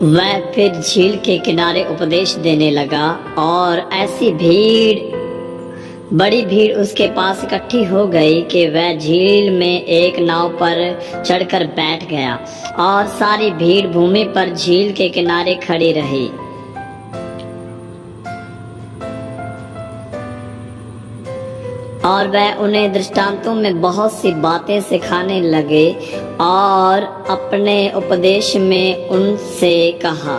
वह फिर झील के किनारे उपदेश देने लगा और ऐसी बड़ी भीड़ उसके पास इकट्ठी हो गई कि वह झील में एक नाव पर चढ़कर बैठ गया और सारी भीड़ भूमि पर झील के किनारे खड़ी रही। और वह उन्हें दृष्टांतों में बहुत सी बातें सिखाने लगे और अपने उपदेश में उनसे कहा,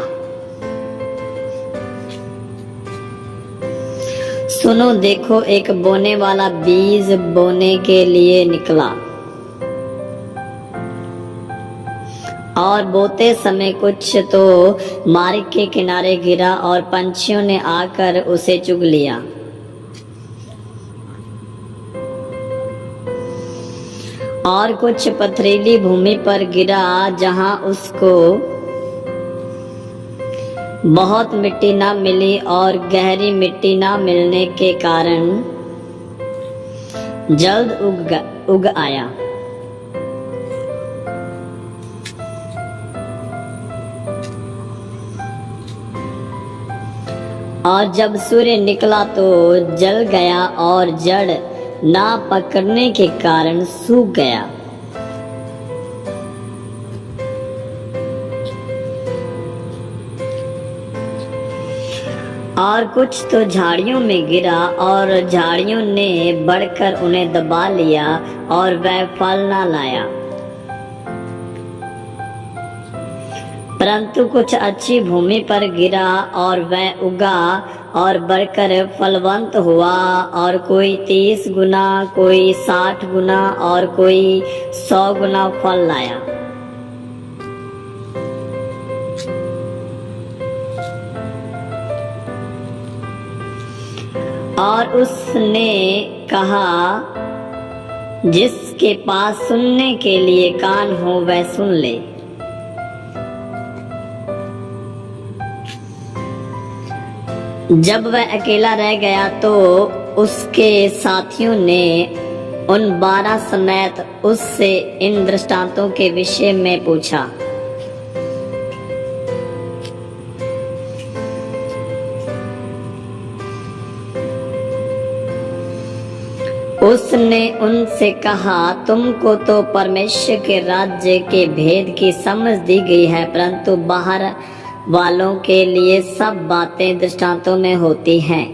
सुनो, देखो, एक बोने वाला बीज बोने के लिए निकला और बोते समय कुछ तो मार्ग के किनारे गिरा और पंछियों ने आकर उसे चुग लिया। और कुछ पथरीली भूमि पर गिरा जहां उसको बहुत मिट्टी ना मिली और गहरी मिट्टी ना मिलने के कारण जल्द उग आया। और जब सूर्य निकला तो जल गया और जड़ ना पकड़ने के कारण सूख गया। और कुछ तो झाड़ियों में गिरा और झाड़ियों ने बढ़कर उन्हें दबा लिया और वह फल ना लाया। परंतु कुछ अच्छी भूमि पर गिरा और वह उगा और बढ़कर फलवंत हुआ, और कोई 30 गुना, कोई 60 गुना और कोई 100 गुना फल लाया। और उसने कहा, जिसके पास सुनने के लिए कान हो वह सुन ले। जब वह अकेला रह गया तो उसके साथियों ने उन 12 समेत उससे इन दृष्टांतों के विषय में पूछा। उसने उनसे कहा, तुमको तो परमेश्वर के राज्य के भेद की समझ दी गई है, परंतु बाहर वालों के लिए सब बातें दृष्टांतों में होती हैं,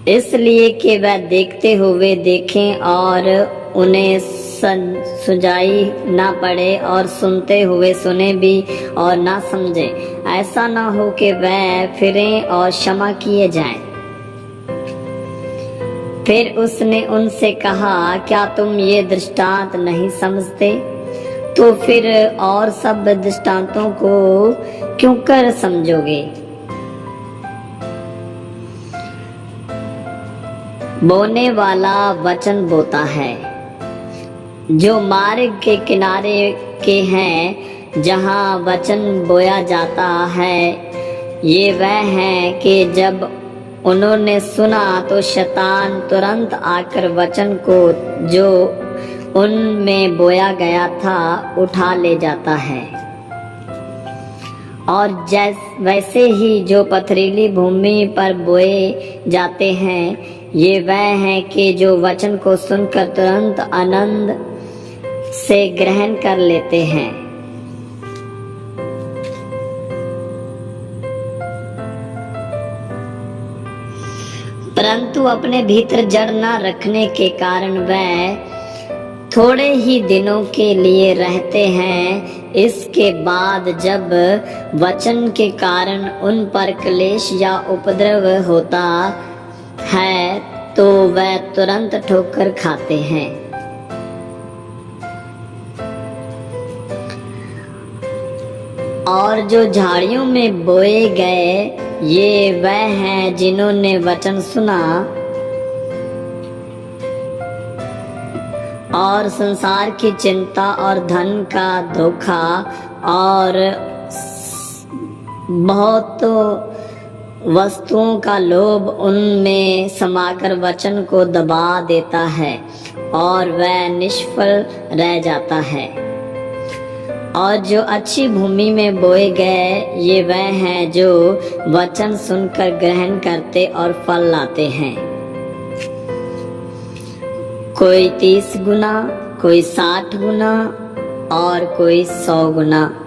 इसलिए कि वह देखते हुए देखें और उन्हें सुझाई ना पड़े, और सुनते हुए सुने भी और ना समझे, ऐसा ना हो कि वह फिरें और क्षमा किए जाएं। फिर उसने उनसे कहा, क्या तुम ये दृष्टांत नहीं समझते? तो फिर और सब दृष्टांतों को क्यों कर समझोगे? बोने वाला वचन बोता है। जो मार्ग के किनारे के हैं, जहां वचन बोया जाता है, ये वह हैं कि जब उन्होंने सुना तो शैतान तुरंत आकर वचन को जो उनमें बोया गया था उठा ले जाता है। और वैसे ही जो पथरीली भूमि पर बोए जाते हैं, ये वह हैं कि जो वचन को सुनकर तुरंत आनंद से ग्रहण कर लेते हैं, परंतु अपने भीतर जड़ न रखने के कारण वह थोड़े ही दिनों के लिए रहते हैं। इसके बाद जब वचन के कारण उन पर क्लेश या उपद्रव होता है तो वह तुरंत ठोकर खाते हैं। और जो झाड़ियों में बोए गए, ये वह हैं जिन्होंने वचन सुना और संसार की चिंता और धन का धोखा और बहुत वस्तुओं का लोभ उनमें समाकर वचन को दबा देता है और वह निष्फल रह जाता है। और जो अच्छी भूमि में बोए गए ये वह हैं जो वचन सुनकर ग्रहण करते और फल लाते हैं। कोई 30 गुना, कोई 60 गुना और कोई 100 गुना।